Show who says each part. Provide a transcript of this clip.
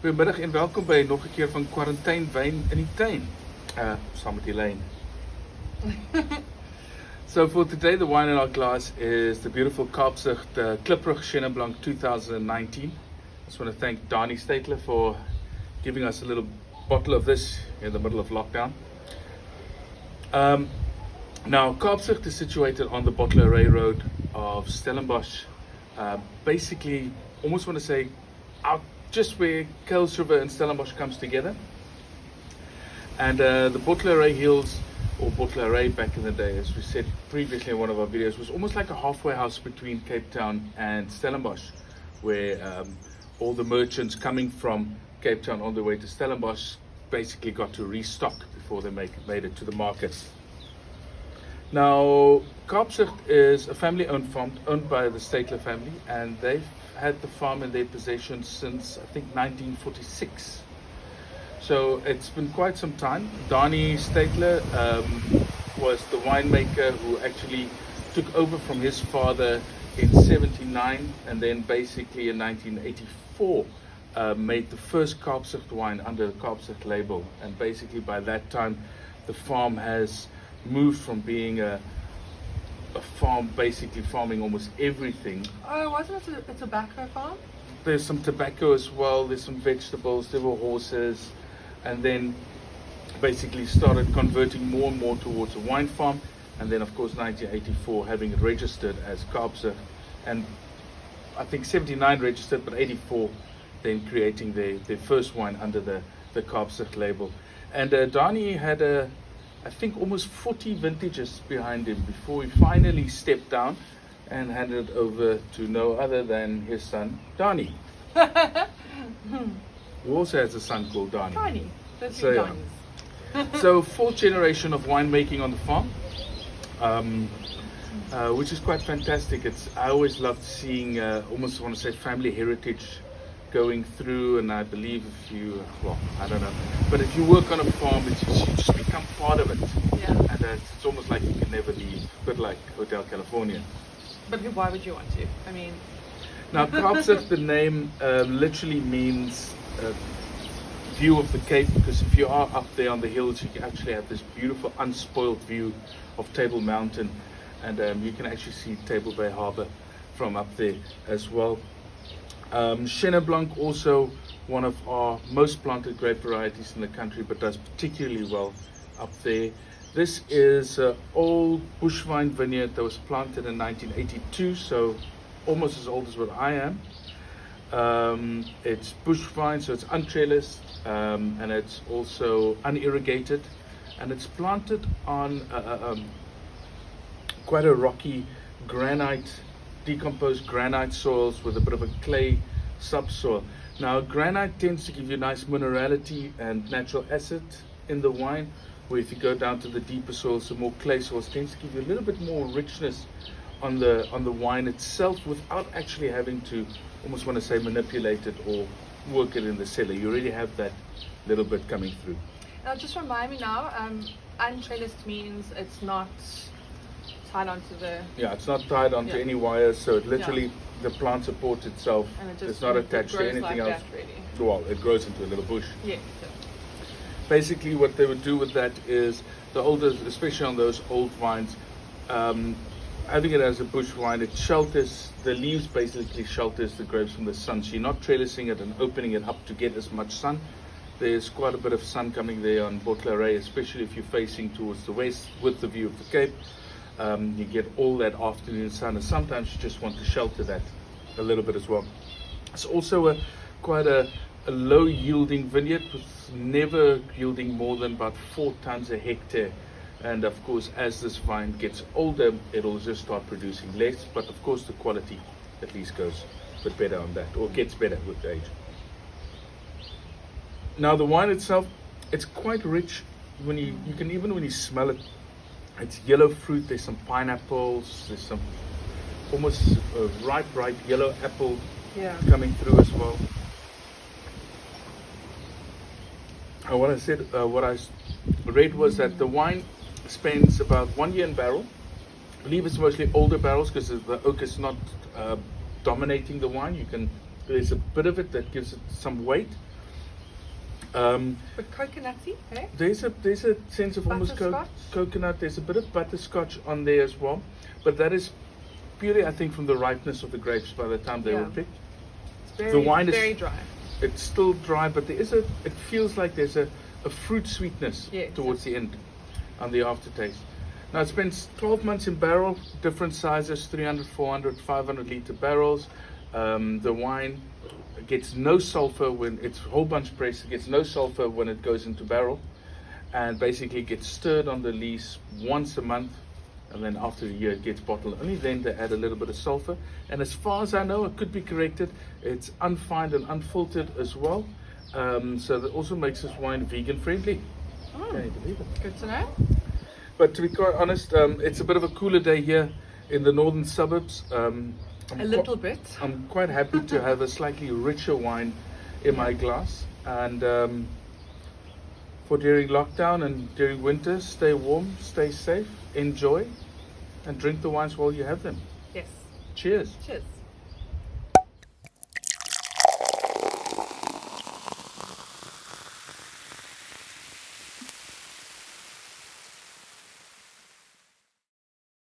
Speaker 1: Goedemiddag en welkom bij nog een keer van Kwarantynwyn in die Tuin. Samen met Elaine. So for today the wine in our glass is the beautiful Kaapzicht Kliprug Chenin Blanc 2019. I just want to thank Danie Steytler for giving us a little bottle of this in the middle of lockdown. Now Kaapzicht is situated on the Bottleray Road of Stellenbosch. Basically, almost want to say out just where Kuils River and Stellenbosch comes together. And the Bottleray Hills, or Bottleray back in the day, as we said previously in one of our videos, was almost like a halfway house between Cape Town and Stellenbosch, where all the merchants coming from Cape Town on their way to Stellenbosch basically got to restock before they made it to the markets. Now, Kaapzicht is a family-owned farm owned by the Steytler family, and they've had the farm in their possession since I think 1946. So it's been quite some time. Danie Steytler was the winemaker who actually took over from his father in '79, and then basically in 1984 made the first Kaapzicht wine under the Kaapzicht label. And basically by that time the farm has moved from being a farm, basically farming almost everything.
Speaker 2: Oh, wasn't it a tobacco farm?
Speaker 1: There's some tobacco as well, there's some vegetables, there were horses, and then basically started converting more and more towards a wine farm, and then of course 1984 having it registered as Kaapzicht, and I think 79 registered, but 84 then creating their first wine under the Kaapzicht label. And Danie had I think almost 40 vintages behind him before he finally stepped down and handed it over to no other than his son, Danie. Who also has a son called Danie.
Speaker 2: Tiny. That's
Speaker 1: So, yeah.
Speaker 2: Danies.
Speaker 1: So fourth generation of winemaking on the farm, which is quite fantastic. I always loved seeing, almost want to say family heritage going through, and I believe I don't know, but if you work on a farm, you just become part of it.
Speaker 2: Yeah.
Speaker 1: And it's almost like you can never leave, a bit like Hotel California.
Speaker 2: But why would you want to? I mean,
Speaker 1: Now Kaapzicht, the name literally means view of the Cape, because if you are up there on the hills, you can actually have this beautiful unspoiled view of Table Mountain, and you can actually see Table Bay Harbour from up there as well. Chenin Blanc, also one of our most planted grape varieties in the country, but does particularly well up there. This is an old bushvine vineyard that was planted in 1982, so almost as old as what I am. It's bushvine, so it's untrellised, and it's also unirrigated, and it's planted on quite a rocky granite, decomposed granite soils with a bit of a clay subsoil. Now granite tends to give you nice minerality and natural acid in the wine, where if you go down to the deeper soils, the more clay soils, tends to give you a little bit more richness on the wine itself, without actually having to, almost want to say, manipulate it or work it in the cellar. You already have that little bit coming through.
Speaker 2: now just remind me now. Untrellised means it's not tied onto the.
Speaker 1: Yeah, it's not tied onto
Speaker 2: Yeah.
Speaker 1: any wires, so it literally, the plant supports itself.
Speaker 2: And it just
Speaker 1: It's not attached to
Speaker 2: grows
Speaker 1: anything
Speaker 2: like
Speaker 1: else.
Speaker 2: that, really.
Speaker 1: Well, it grows into a little bush.
Speaker 2: Yes.
Speaker 1: Basically what they would do with that is, the older, especially on those old vines, having it as a bush vine, it shelters, the leaves basically shelters the grapes from the sun, so you're not trellising it and opening it up to get as much sun. There's quite a bit of sun coming there on Bottleray, especially if you're facing towards the west with the view of the Cape. You get all that afternoon sun, and sometimes you just want to shelter that a little bit as well. It's also quite a low yielding vineyard, with never yielding more than about 4 tons a hectare. And of course, as this vine gets older, it'll just start producing less, but of course the quality at least goes a bit better on that, or gets better with age. Now the wine itself, it's quite rich. When you can, even when you smell it, it's yellow fruit, there's some pineapples, there's some almost ripe yellow apple
Speaker 2: Yeah.
Speaker 1: coming through as well. What I said, what I read was that the wine spends about 1 year in barrel. I believe it's mostly older barrels because the oak is not dominating the wine. There's a bit of it that gives it some weight,
Speaker 2: But coconutty, eh?
Speaker 1: There's a sense of almost
Speaker 2: Butterscotch?
Speaker 1: coconut. There's a bit of butterscotch on there as well, but that is purely, I think, from the ripeness of the grapes by the time they were picked.
Speaker 2: It's very,
Speaker 1: The wine is-
Speaker 2: very dry.
Speaker 1: It's still dry, but there is it feels like there's a fruit sweetness towards the end on the aftertaste. Now it's been 12 months in barrel, different sizes, 300, 400, 500 liter barrels. The wine gets no sulfur when it's whole bunch pressed. It gets no sulfur when it goes into barrel, and basically gets stirred on the lees once a month, and then after a year it gets bottled. Only then they add a little bit of sulfur. And as far as I know, it could be corrected, it's unfined and unfiltered as well. So that also makes this wine vegan friendly. Can you believe it?
Speaker 2: Good to know.
Speaker 1: But to be quite honest, it's a bit of a cooler day here in the northern suburbs.
Speaker 2: A little bit.
Speaker 1: I'm quite happy to have a slightly richer wine in my glass. And for during lockdown and during winter, stay warm, stay safe, enjoy, and drink the wines while you have them.
Speaker 2: Yes.
Speaker 1: Cheers.
Speaker 2: Cheers.